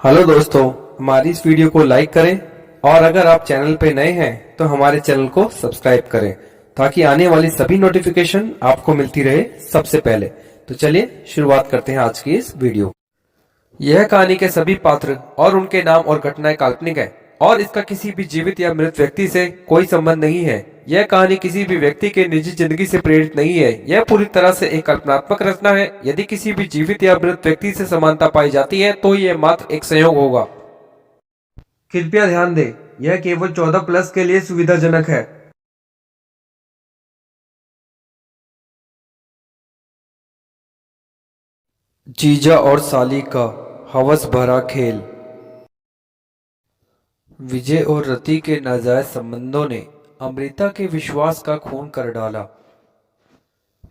Hello दोस्तों, हमारी इस वीडियो को लाइक करें और अगर आप चैनल पे नए हैं तो हमारे चैनल को सब्सक्राइब करें ताकि आने वाली सभी नोटिफिकेशन आपको मिलती रहे सबसे पहले। तो चलिए शुरुआत करते हैं आज की इस वीडियो। यह कहानी के सभी पात्र और उनके नाम और घटनाएं काल्पनिक है और इसका किसी भी जीवित या मृत व्यक्ति से कोई संबंध नहीं है। यह कहानी किसी भी व्यक्ति के निजी जिंदगी से प्रेरित नहीं है। यह पूरी तरह से एक कल्पनात्मक रचना है। यदि किसी भी जीवित या मृत व्यक्ति से समानता पाई जाती है तो यह मात्र एक संयोग होगा। कृपया ध्यान दें, यह केवल 14+ के लिए सुविधाजनक है। जीजा और साली का हवस भरा खेल। विजय और रति के नाजायज संबंधों ने अमृता के विश्वास का खून कर डाला,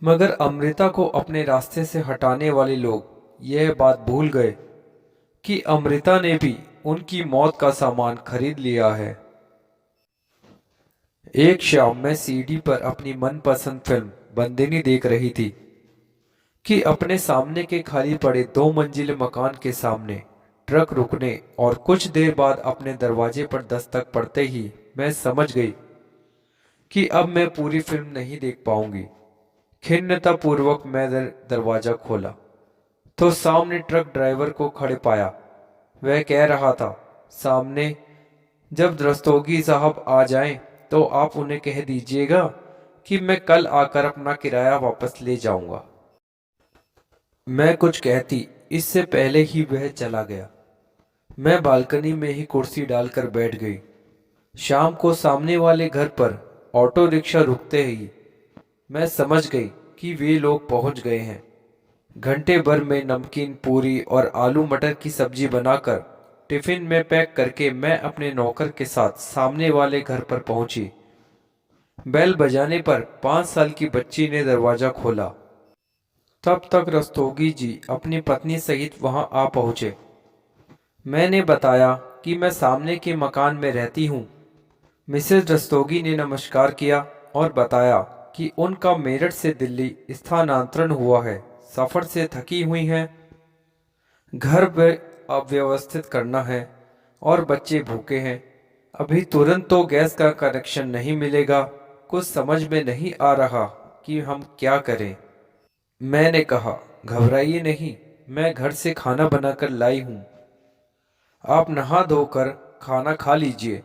मगर अमृता को अपने रास्ते से हटाने वाले लोग यह बात भूल गए कि अमृता ने भी उनकी मौत का सामान खरीद लिया है। एक शाम मैं सीडी पर अपनी मनपसंद फिल्म बंदिनी देख रही थी कि अपने सामने के खाली पड़े 2 मंजिले मकान के सामने ट्रक रुकने और कुछ देर बाद अपने दरवाजे पर दस्तक पड़ते ही मैं समझ गई कि अब मैं पूरी फिल्म नहीं देख पाऊंगी। खिन्नता पूर्वक मैं दरवाजा खोला तो सामने ट्रक ड्राइवर को खड़े पाया। वह कह रहा था, सामने जब रस्तोगी साहब आ जाएं तो आप उन्हें कह दीजिएगा कि मैं कल आकर अपना किराया वापस ले जाऊंगा। मैं कुछ कहती इससे पहले ही वह चला गया। मैं बालकनी में ही कुर्सी डालकर बैठ गई। शाम को सामने वाले घर पर ऑटो रिक्शा रुकते ही मैं समझ गई कि वे लोग पहुंच गए हैं। घंटे भर में नमकीन पूरी और आलू मटर की सब्जी बनाकर टिफिन में पैक करके मैं अपने नौकर के साथ सामने वाले घर पर पहुंची। बेल बजाने पर 5 साल की बच्ची ने दरवाजा खोला। तब तक रस्तोगी जी अपनी पत्नी सहित वहां आ पहुंचे। मैंने बताया कि मैं सामने के मकान में रहती हूँ। मिसेज रस्तोगी ने नमस्कार किया और बताया कि उनका मेरठ से दिल्ली स्थानांतरण हुआ है, सफर से थकी हुई हैं, घर में अव्यवस्थित करना है और बच्चे भूखे हैं। अभी तुरंत तो गैस का कनेक्शन नहीं मिलेगा। कुछ समझ में नहीं आ रहा कि हम क्या करें। मैंने कहा, घबराइए नहीं, मैं घर से खाना बनाकर लाई हूँ। आप नहा धोकर खाना खा लीजिए।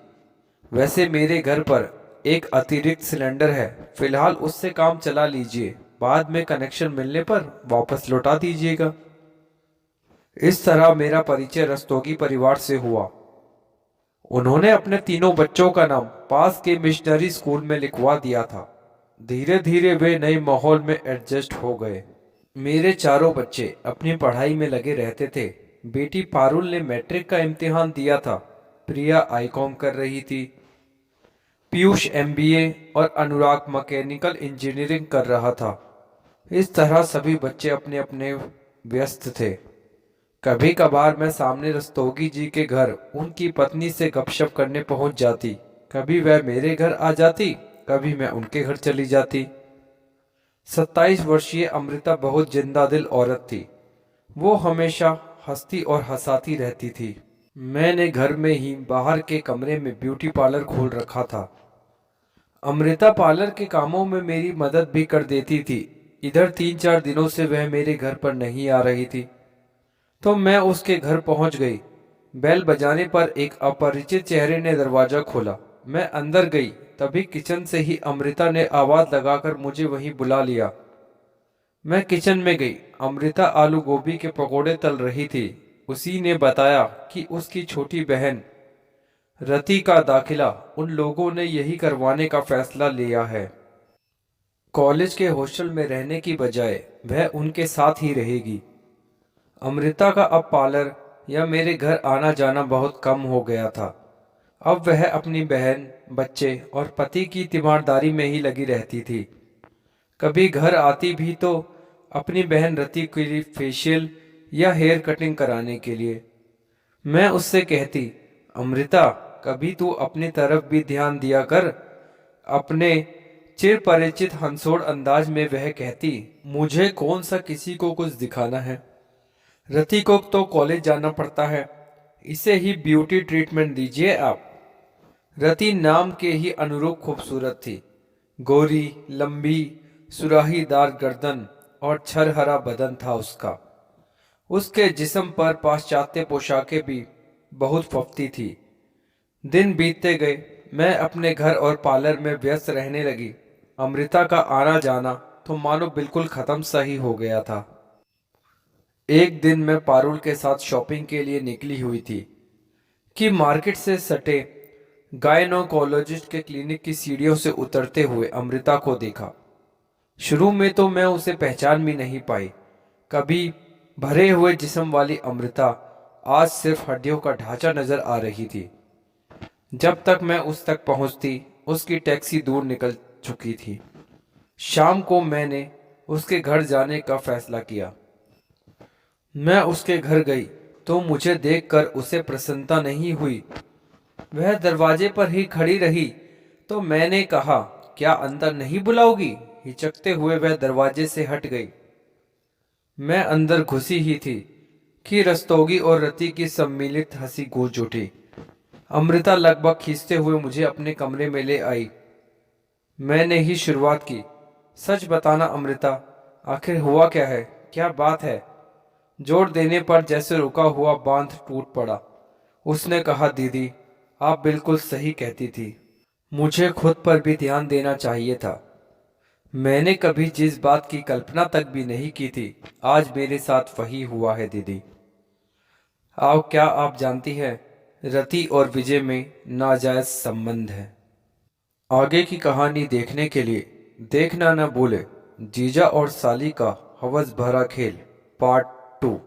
वैसे मेरे घर पर एक अतिरिक्त सिलेंडर है, फिलहाल उससे काम चला लीजिए, बाद में कनेक्शन मिलने पर वापस लौटा दीजिएगा। इस तरह मेरा परिचय रस्तोगी परिवार से हुआ। उन्होंने अपने तीनों बच्चों का नाम पास के मिशनरी स्कूल में लिखवा दिया था। धीरे धीरे वे नए माहौल में एडजस्ट हो गए। मेरे चारों बच्चे अपनी पढ़ाई में लगे रहते थे। बेटी पारुल ने मैट्रिक का इम्तिहान दिया था, प्रिया आईकॉम कर रही थी, पीयूष एमबीए और अनुराग मैकेनिकल इंजीनियरिंग कर रहा था। इस तरह सभी बच्चे अपने अपने व्यस्त थे। कभी कभार मैं सामने रस्तोगी जी के घर उनकी पत्नी से गपशप करने पहुंच जाती। कभी वह मेरे घर आ जाती, कभी मैं उनके घर चली जाती। 27 वर्षीय अमृता बहुत जिंदा दिल औरत थी। वो हमेशा हंसती और हंसाती रहती थी। मैंने घर में ही बाहर के कमरे में ब्यूटी पार्लर खोल रखा था। अमृता पार्लर के कामों में मेरी मदद भी कर देती थी। इधर 3-4 दिनों से वह मेरे घर पर नहीं आ रही थी तो मैं उसके घर पहुंच गई। बेल बजाने पर एक अपरिचित चेहरे ने दरवाजा खोला। मैं अंदर गई, तभी किचन से ही अमृता ने आवाज लगाकर मुझे वहीं बुला लिया। मैं किचन में गई। अमृता आलू गोभी के पकोड़े तल रही थी। उसी ने बताया कि उसकी छोटी बहन रति का दाखिला उन लोगों ने यही करवाने का फैसला लिया है। कॉलेज के हॉस्टल में रहने की बजाय वह उनके साथ ही रहेगी। अमृता का अब पार्लर या मेरे घर आना जाना बहुत कम हो गया था। अब वह अपनी बहन, बच्चे और पति की तीमारदारी में ही लगी रहती थी। कभी घर आती भी तो अपनी बहन रति के लिए फेशियल या हेयर कटिंग कराने के लिए। मैं उससे कहती, अमृता कभी तू अपनी तरफ भी ध्यान दिया कर। अपने चिर परिचित हंसोड़ अंदाज में वह कहती, मुझे कौन सा किसी को कुछ दिखाना है। रति को तो कॉलेज जाना पड़ता है, इसे ही ब्यूटी ट्रीटमेंट दीजिए आप। रति नाम के ही अनुरूप खूबसूरत थी। गोरी, लंबी, सुराहीदार गर्दन और छरहरा बदन था उसका। उसके जिस्म पर पाश्चात्य पोशाकें भी बहुत फबती थी। दिन बीतते गए, मैं अपने घर और पार्लर में व्यस्त रहने लगी। अमृता का आना जाना तो मानो बिल्कुल खत्म सा ही हो गया था। एक दिन मैं पारुल के साथ शॉपिंग के लिए निकली हुई थी कि मार्केट से सटे गायनोकोलॉजिस्ट के क्लिनिक की सीढ़ियों से उतरते हुए अमृता को देखा। शुरू में तो मैं उसे पहचान भी नहीं पाई। कभी भरे हुए जिस्म वाली अमृता आज सिर्फ हड्डियों का ढांचा नजर आ रही थी। जब तक मैं उस तक पहुंचती, उसकी टैक्सी दूर निकल चुकी थी। शाम को मैंने उसके घर जाने का फैसला किया। मैं उसके घर गई तो मुझे देखकर उसे प्रसन्नता नहीं हुई। वह दरवाजे पर ही खड़ी रही तो मैंने कहा, क्या अंदर नहीं बुलाओगी? हिचकते हुए वह दरवाजे से हट गई। मैं अंदर घुसी ही थी कि रस्तोगी और रति की सम्मिलित हंसी गूंज उठी। अमृता लगभग खींचते हुए मुझे अपने कमरे में ले आई। मैंने ही शुरुआत की, सच बताना अमृता, आखिर हुआ क्या है? क्या बात है? जोर देने पर जैसे रुका हुआ बांध टूट पड़ा। उसने कहा, दीदी, आप बिल्कुल सही कहती थी। मुझे खुद पर भी ध्यान देना चाहिए था। मैंने कभी जिस बात की कल्पना तक भी नहीं की थी, आज मेरे साथ वही हुआ है दीदी। आओ, क्या आप जानती हैं, रति और विजय में नाजायज संबंध है। आगे की कहानी देखने के लिए देखना न भूले जीजा और साली का हवस भरा खेल पार्ट 2।